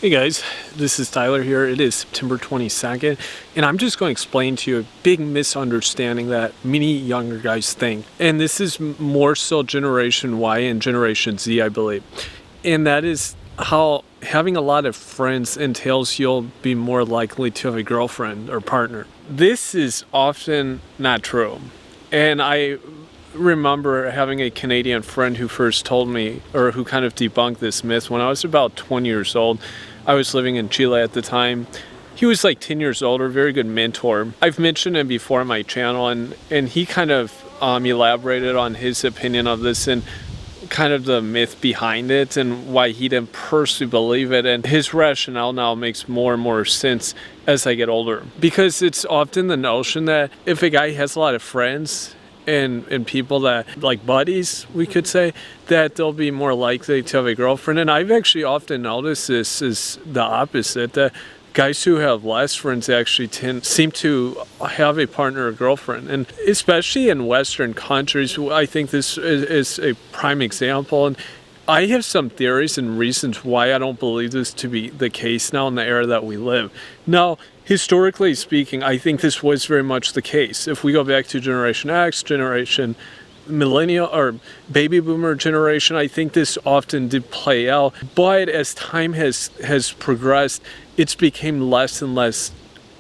Hey guys, this is Tyler here. It is September 22nd, and I'm just going to explain to you a big misunderstanding that many younger guys think. And this is more so Generation Y and Generation Z, I believe. And that is how having a lot of friends entails you'll be more likely to have a girlfriend or partner. This is often not true. And I remember having a Canadian friend who first told me, or who kind of debunked this myth when I was about 20 years old. I was living in Chile at the time. He was like 10 years older, very good mentor. I've mentioned him before on my channel, and he kind of elaborated on his opinion of this and kind of the myth behind it and why he didn't personally believe it. And his rationale now makes more and more sense as I get older. Because it's often the notion that if a guy has a lot of friends, and people that, like buddies, we could say, that they'll be more likely to have a girlfriend. And I've actually often noticed this is the opposite, that guys who have less friends actually seem to have a partner or girlfriend. And especially in Western countries, I think this is a prime example. And I have some theories and reasons why I don't believe this to be the case now in the era that we live. Now, historically speaking, I think this was very much the case. If we go back to Generation X, Generation Millennial, or Baby Boomer generation, I think this often did play out. But as time has progressed, it's become less and less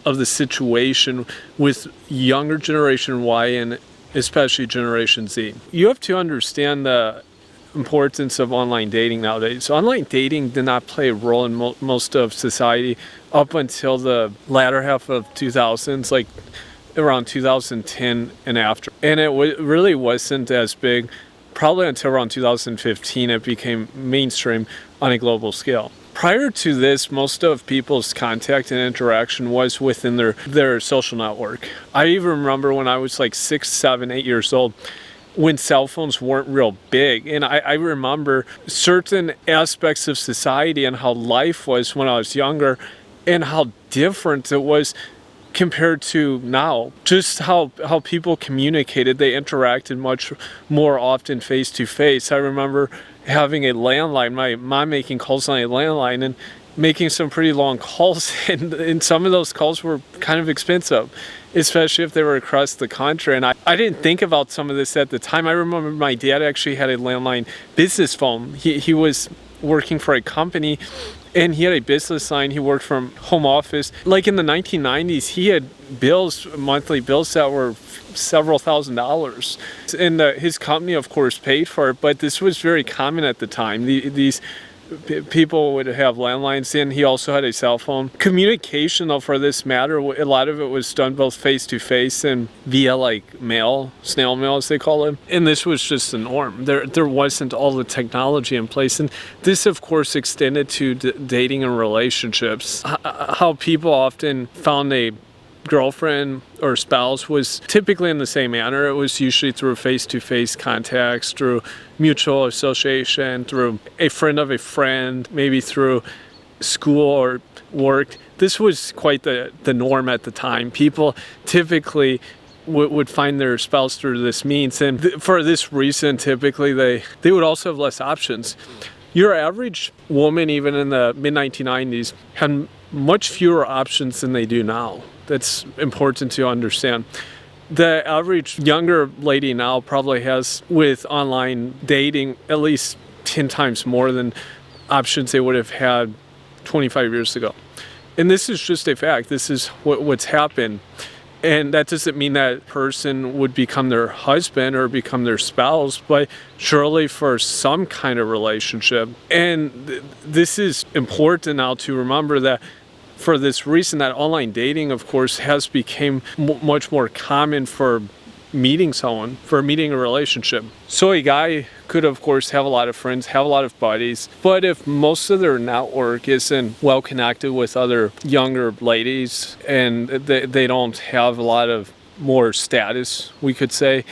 of the situation with younger Generation Y and especially Generation Z. You have to understand the importance of online dating nowadays. So online dating did not play a role in most of society up until the latter half of 2000s, like around 2010 and after. And it really wasn't as big probably until around 2015 it became mainstream on a global scale. Prior to this, most of people's contact and interaction was within their social network. I even remember when I was like 6, 7, 8 years old, when cell phones weren't real big. And I remember certain aspects of society and how life was when I was younger and how different it was compared to now. Just how people communicated, they interacted much more often face to face. I remember having a landline, my mom making calls on a landline and making some pretty long calls, and some of those calls were kind of expensive, especially if they were across the country. And I didn't think about some of this at the time. I remember my dad actually had a landline business phone. He was working for a company and he had a business line. He worked from home office. Like in the 1990s, he had monthly bills that were several $1,000s. And his company, of course, paid for it, but this was very common at the time. These people would have landlines, and he also had a cell phone. Communication, though, for this matter, a lot of it was done both face-to-face and via like mail, snail mail as they call it. And this was just the norm. There wasn't all the technology in place. And this, of course, extended to dating and relationships. How people often found a girlfriend or spouse was typically in the same manner. It was usually through face-to-face contacts, through mutual association, through a friend of a friend, maybe through school or work. This was quite the norm at the time. People typically would find their spouse through this means, and for this reason, typically they would also have less options. Your average woman, even in the mid-1990s, had much fewer options than they do now. That's important to understand. The average younger lady now probably has, with online dating, at least 10 times more than options they would have had 25 years ago. And this is just a fact. This is what's happened. And that doesn't mean that person would become their husband or become their spouse, but surely for some kind of relationship. And this is important now to remember that for this reason, that online dating, of course, has become much more common for meeting someone, for meeting a relationship. So a guy could, of course, have a lot of friends, have a lot of buddies, but if most of their network isn't well connected with other younger ladies and they don't have a lot of more status, we could say,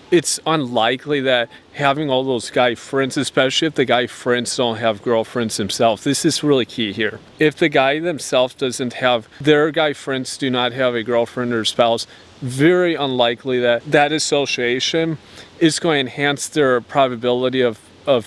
it's unlikely that having all those guy friends, especially if the guy friends don't have girlfriends themselves, this is really key here. If the guy themselves doesn't have, their guy friends do not have a girlfriend or spouse, very unlikely that association is going to enhance their probability of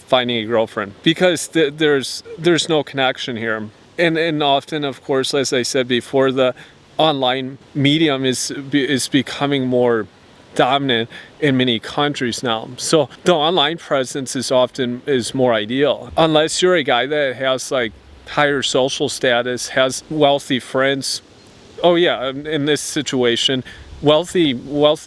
finding a girlfriend, because there's no connection here. And often, of course, as I said before, the online medium is becoming more dominant in many countries now. So the online presence is more ideal, unless you're a guy that has like higher social status, has wealthy friends. Oh yeah, in this situation, wealthy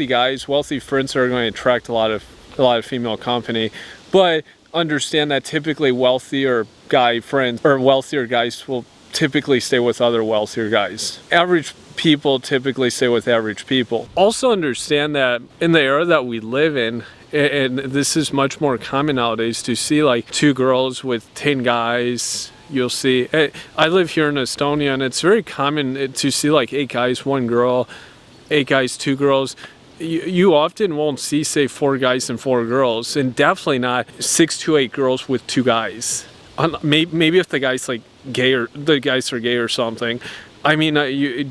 guys, wealthy friends are going to attract a lot of female company, but understand that typically wealthier guy friends or wealthier guys will typically stay with other wealthier guys. Average people typically stay with average people. Also understand that in the era that we live in, and this is much more common nowadays, to see like 2 girls with 10 guys. You'll see, I live here in Estonia, and it's very common to see like 8 guys, 1 girl, 8 guys, 2 girls. You often won't see, say, 4 guys and 4 girls, and definitely not 6 to 8 girls with 2 guys. Maybe if the guy's like gay, or the guys are gay or something. I mean,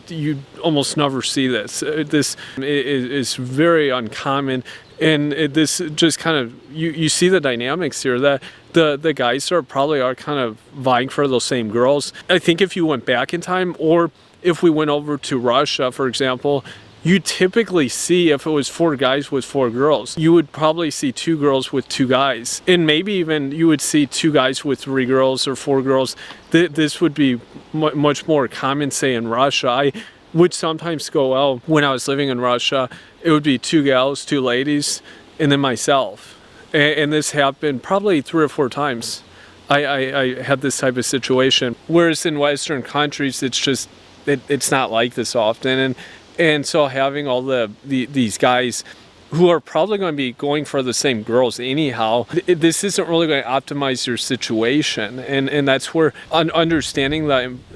you almost never see this. This is very uncommon, and this just kind of, you see the dynamics here, that the guys are kind of vying for those same girls. I think if you went back in time, or if we went over to Russia, for example, you typically see, if it was 4 guys with 4 girls, you would probably see 2 girls with 2 guys. And maybe even you would see 2 guys with 3 girls or 4 girls. This would be much more common, say, in Russia. I would sometimes go out when I was living in Russia. It would be 2 gals, 2 ladies, and then myself. And this happened probably 3 or 4 times. I had this type of situation. Whereas in Western countries, it's not like this often. And so having all these guys who are probably going to be going for the same girls anyhow, this isn't really going to optimize your situation. And that's where understanding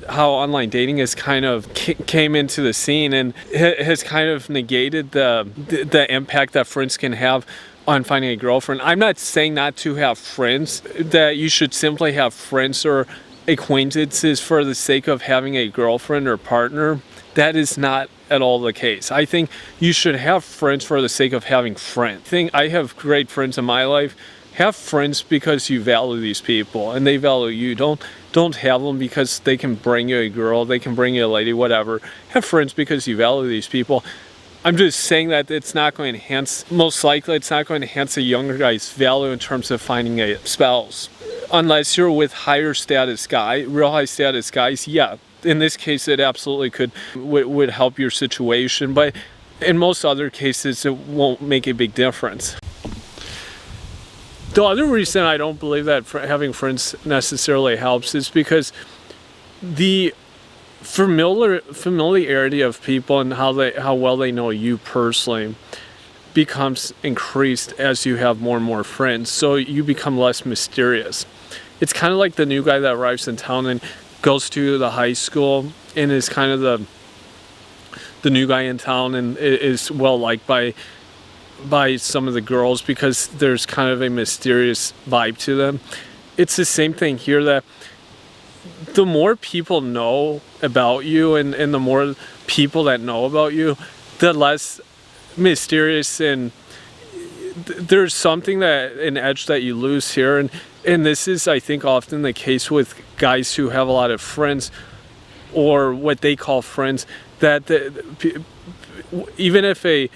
how online dating has kind of came into the scene, and has kind of negated the impact that friends can have on finding a girlfriend. I'm not saying not to have friends, that you should simply have friends or acquaintances for the sake of having a girlfriend or partner. That is not at all the case. I think you should have friends for the sake of having friends. I have great friends in my life. Have friends because you value these people and they value you. Don't have them because they can bring you a girl, they can bring you a lady, whatever. Have friends because you value these people. I'm just saying that it's not going to enhance, most likely it's not going to enhance a younger guy's value in terms of finding a spouse. Unless you're with real high status guys, yeah. In this case, it absolutely would help your situation, but in most other cases, it won't make a big difference. The other reason I don't believe that having friends necessarily helps is because the familiarity of people and how well they know you personally becomes increased as you have more and more friends. So you become less mysterious. It's kind of like the new guy that arrives in town and goes to the high school and is kind of the new guy in town, and is well liked by some of the girls because there's kind of a mysterious vibe to them. It's the same thing here, that the more people know about you, and the more people that know about you, the less mysterious, and there's something an edge that you lose here. And this is, I think, often the case with guys who have a lot of friends, or what they call friends, that even if a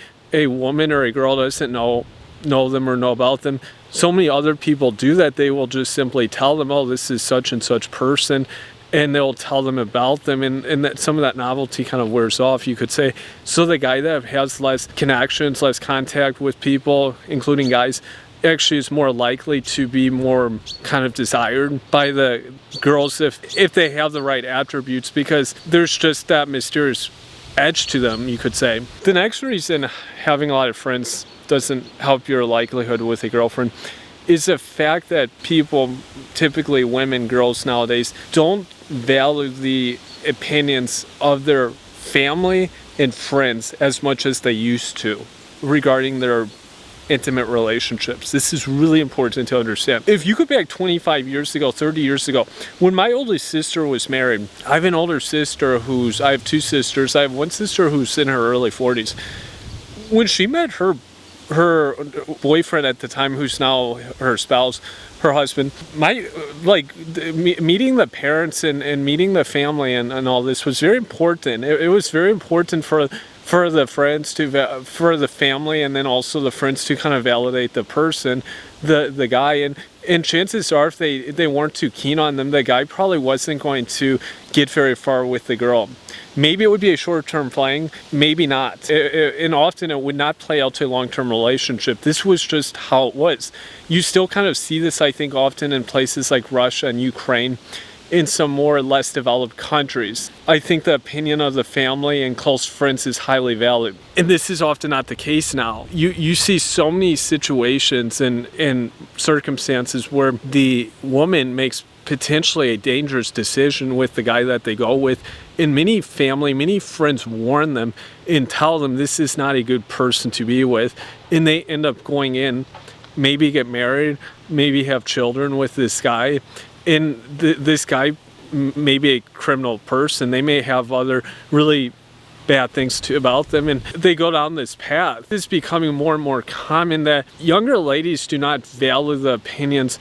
woman or a girl doesn't know them or know about them, so many other people do that they will just simply tell them, oh, this is such and such person, and they'll tell them about them, and that some of that novelty kind of wears off, you could say. So the guy that has less connections, less contact with people, including guys, actually is more likely to be more kind of desired by the girls if they have the right attributes, because there's just that mysterious edge to them, you could say. The next reason having a lot of friends doesn't help your likelihood with a girlfriend is the fact that people, typically women, girls nowadays, don't value the opinions of their family and friends as much as they used to regarding their intimate relationships. This is really important to understand. If you go back 25 years ago, 30 years ago, when my oldest sister was married, I have an older sister I have 2 sisters. I have one sister who's in her early 40s. When she met her her boyfriend at the time, who's now her spouse, her husband, meeting the parents and meeting the family and all this was very important. It was very important for the friends for the family, and then also the friends to kind of validate the person, the guy, and chances are if they weren't too keen on them, the guy probably wasn't going to get very far with the girl. Maybe it would be a short-term fling, maybe not. And often it would not play out to a long-term relationship. This was just how it was. You still kind of see this, I think, often in places like Russia and Ukraine, in some more or less developed countries. I think the opinion of the family and close friends is highly valued. And this is often not the case now. You see so many situations and circumstances where the woman makes potentially a dangerous decision with the guy that they go with, and many friends warn them and tell them this is not a good person to be with, and they end up going in, maybe get married, maybe have children with this guy, and this guy may be a criminal person. They may have other really bad things about them, and they go down this path. It's becoming more and more common that younger ladies do not value the opinions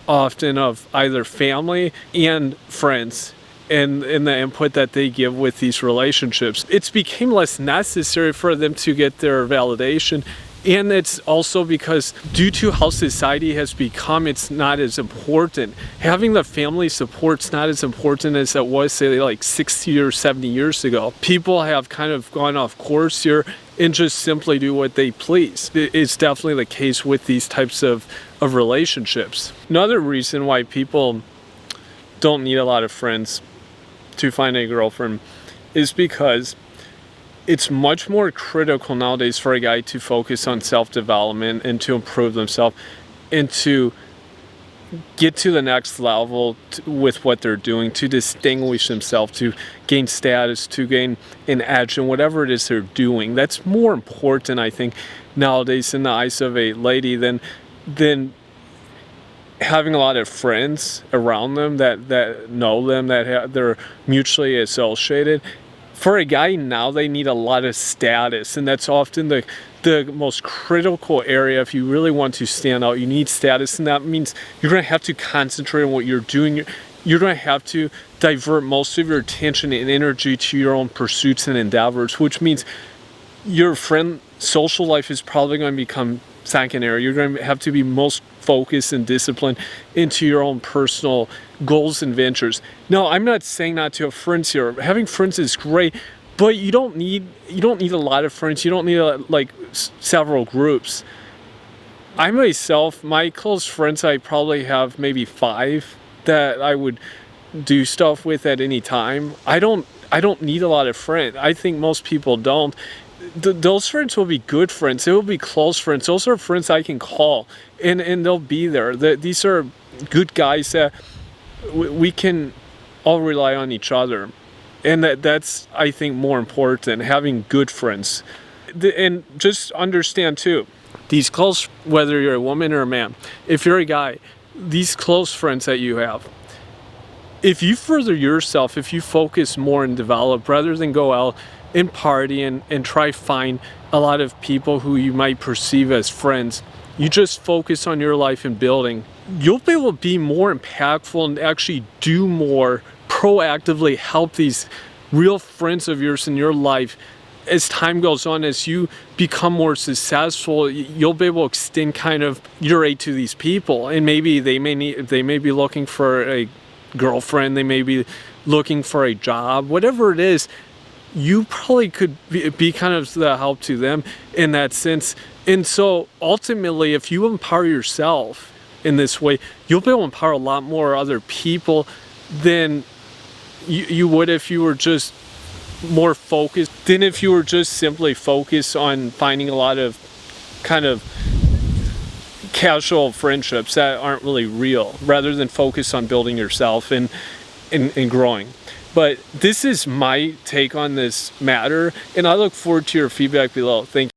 often of either family and friends and the input that they give with these relationships. It's become less necessary for them to get their validation, and it's also because due to how society has become, it's not as important. Having the family support's not as important as it was, say, like 60 or 70 years ago. People have kind of gone off course here and just simply do what they please. It's definitely the case with these types of relationships. Another reason why people don't need a lot of friends to find a girlfriend is because it's much more critical nowadays for a guy to focus on self-development and to improve themselves and to get to the next level with what they're doing, to distinguish themselves, to gain status, to gain an edge in whatever it is they're doing. That's more important, I think, nowadays in the eyes of a lady than having a lot of friends around them that know them, they're mutually associated. For a guy now, they need a lot of status, and that's often the most critical area. If you really want to stand out, you need status, and that means you're going to have to concentrate on what you're doing. You're going to have to divert most of your attention and energy to your own pursuits and endeavors, which means your social life is probably going to become secondary. You're going to have to be most focused and disciplined into your own personal goals and ventures. Now, I'm not saying not to have friends here. Having friends is great, but you don't need a lot of friends. You don't need several groups. I myself, my close friends, I probably have maybe 5 that I would do stuff with at any time. I don't need a lot of friends. I think most people don't. Those friends will be good friends. They will be close friends. Those are friends I can call, and they'll be there. These are good guys that we can all rely on each other, and that's, I think, more important, having good friends. And just understand too, these close, whether you're a woman or a man, if you're a guy, these close friends that you have, if you further yourself, if you focus more and develop rather than go out and party and try find a lot of people who you might perceive as friends, you just focus on your life and building, you'll be able to be more impactful and actually do more, proactively help these real friends of yours in your life. As time goes on, as you become more successful, you'll be able to extend kind of your aid to these people, and maybe they may be looking for a girlfriend, they may be looking for a job, whatever it is. You probably could be kind of the help to them in that sense. And so ultimately, if you empower yourself in this way, you'll be able to empower a lot more other people than you would if you were just more focused, than if you were just simply focused on finding a lot of kind of casual friendships that aren't really real, rather than focus on building yourself and growing. But this is my take on this matter, and I look forward to your feedback below. Thank you.